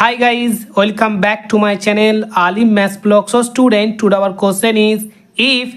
Hi guys, welcome back to my channel Ali Maths Blog. So student, today our question is if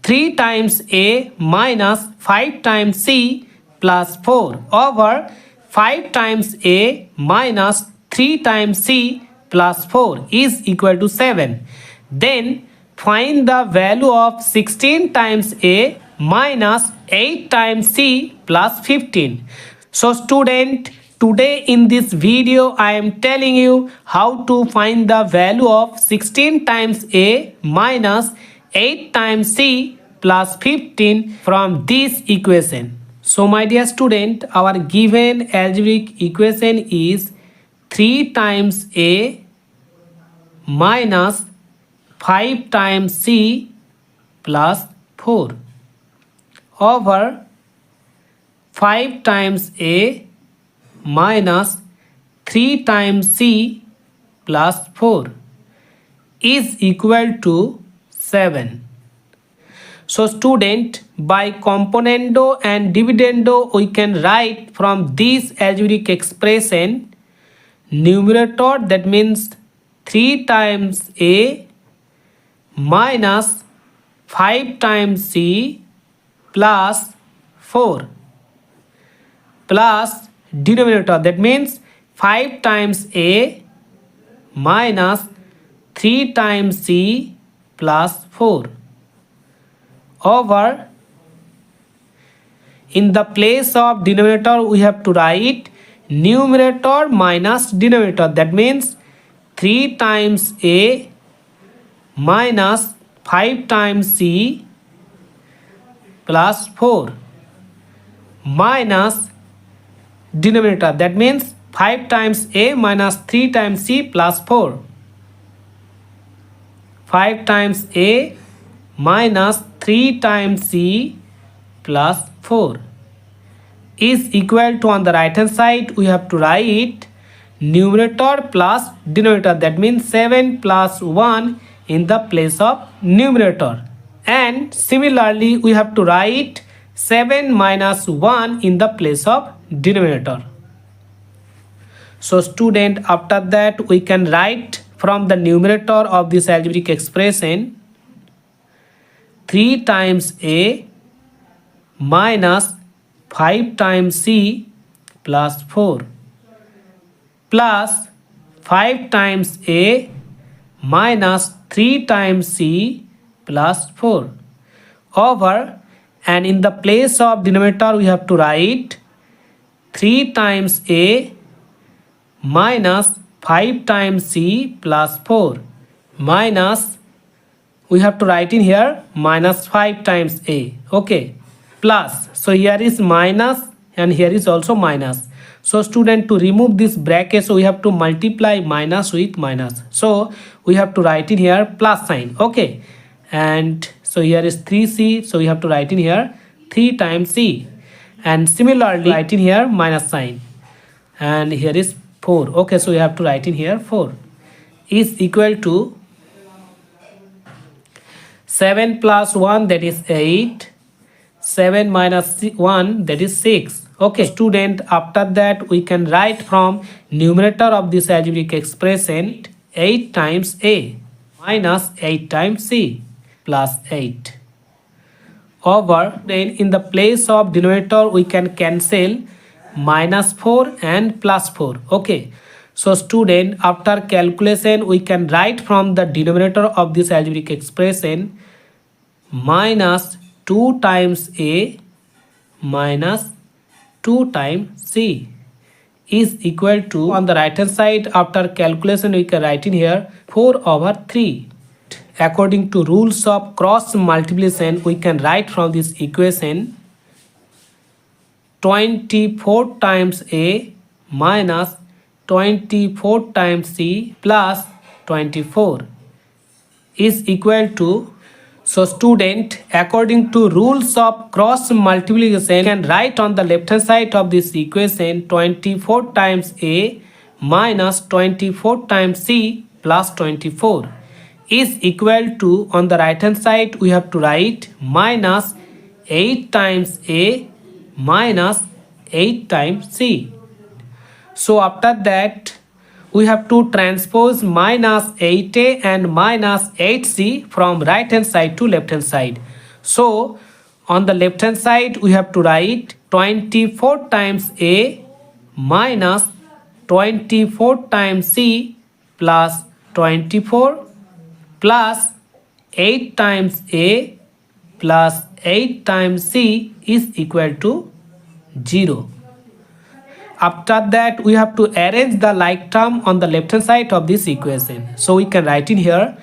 3 times A minus 5 times C plus 4 over 5 times A minus 3 times C plus 4 is equal to 7, then find the value of 16 times A minus 8 times C plus 15. So student, today in this video I am telling you how to find the value of 16 times A minus 8 times C plus 15 from this equation. So my dear student, our given algebraic equation is 3 times A minus 5 times C plus 4 over 5 times A minus 3 times C plus 4 is equal to 7. So student, by componendo and dividendo we can write from this algebraic expression numerator, that means 3 times A minus 5 times C plus 4 plus denominator, that means 5 times A minus 3 times C plus 4 over, in the place of denominator we have to write numerator minus denominator, that means 3 times A minus 5 times C plus 4 minus denominator, that means 5 times A minus 3 times C plus 4. 5 times A minus 3 times C plus 4 is equal to, on the right hand side we have to write numerator plus denominator, that means 7 plus 1 in the place of numerator, and similarly we have to write 7 minus 1 in the place of denominator. So student, after that we can write from the numerator of this algebraic expression 3 times A minus 5 times C plus 4 plus 5 times A minus 3 times C plus 4 over, and in the place of denominator we have to write 3 times A minus 5 times C plus 4 minus, we have to write in here minus 5 times A, okay, plus, so here is minus and here is also minus. So student, to remove this bracket, so we have to multiply minus with minus, so we have to write in here plus sign, okay, and so here is 3C, so we have to write in here 3 times C, and similarly write in here minus sign, and here is 4, okay, so we have to write in here 4 is equal to 7 plus 1, that is 8, 7 minus 1, that is 6, okay. Student, after that we can write from numerator of this algebraic expression 8 times A minus 8 times C plus 8 over, then in the place of denominator we can cancel minus 4 and plus 4, okay. So student, after calculation we can write from the denominator of this algebraic expression minus 2 times A minus 2 times C is equal to, on the right hand side after calculation we can write in here 4 over 3. According to rules of cross multiplication we can write from this equation 24 times A minus 24 times C plus 24 is equal to, so student, according to rules of cross multiplication you can write on the left hand side of this equation 24 times A minus 24 times C plus 24 is equal to, on the right hand side we have to write minus 8 times A minus 8 times C. So after that we have to transpose minus 8a and minus 8c from right hand side to left hand side. So on the left hand side we have to write 24 times a minus 24 times c plus 24 plus 8 times a plus 8 times c is equal to 0. After that we have to arrange the like term on the left hand side of this equation. So we can write in here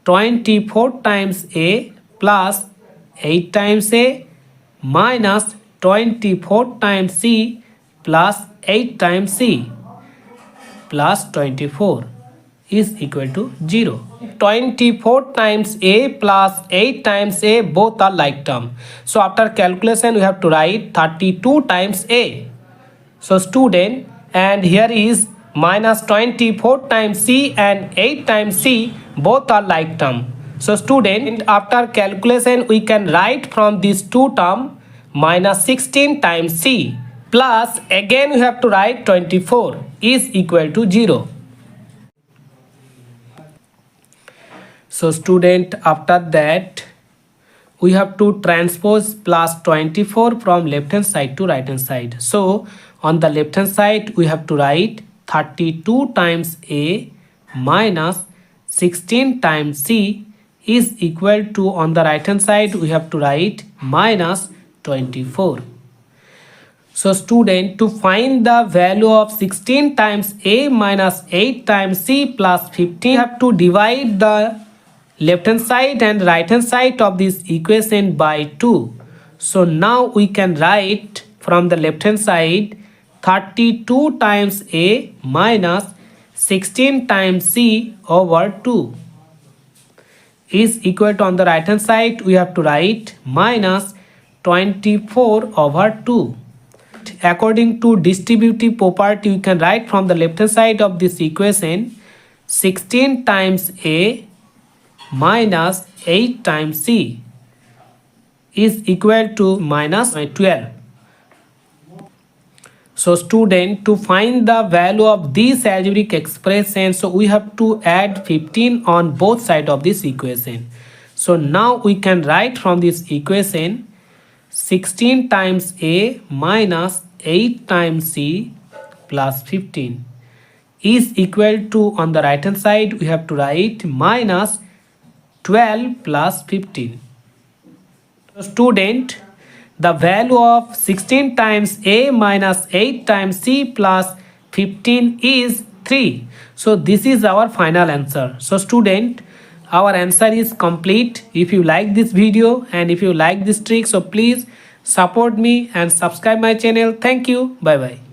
24 times a plus 8 times a minus 24 times c plus 8 times c plus 24 is equal to 0. 24 times a plus 8 times a both are like term. So after calculation we have to write 32 times a. So student, and here is minus 24 times c and 8 times c both are like term. So student, after calculation we can write from these two term minus 16 times c plus again we have to write 24 is equal to 0. So student, after that we have to transpose plus 24 from left hand side to right hand side. So on the left hand side we have to write 32 times a minus 16 times c is equal to, on the right hand side we have to write minus 24. So student, to find the value of 16 times a minus 8 times c plus 15, we have to divide the left hand side and right hand side of this equation by 2. So now we can write from the left hand side 32 times a minus 16 times c over 2 is equal to, on the right hand side we have to write minus 24 over 2. According to distributive property we can write from the left hand side of this equation 16 times a minus 8 times c is equal to minus 12. So student, to find the value of this algebraic expression, so we have to add 15 on both sides of this equation. So now we can write from this equation 16 times a minus 8 times c plus 15 is equal to, on the right hand side we have to write minus 12 plus 15. So student, the value of 16 times a minus 8 times c plus 15 is 3. So this is our final answer. So student, our answer is complete. If you like this video and if you like this trick, so please support me and subscribe my channel. Thank you. Bye bye.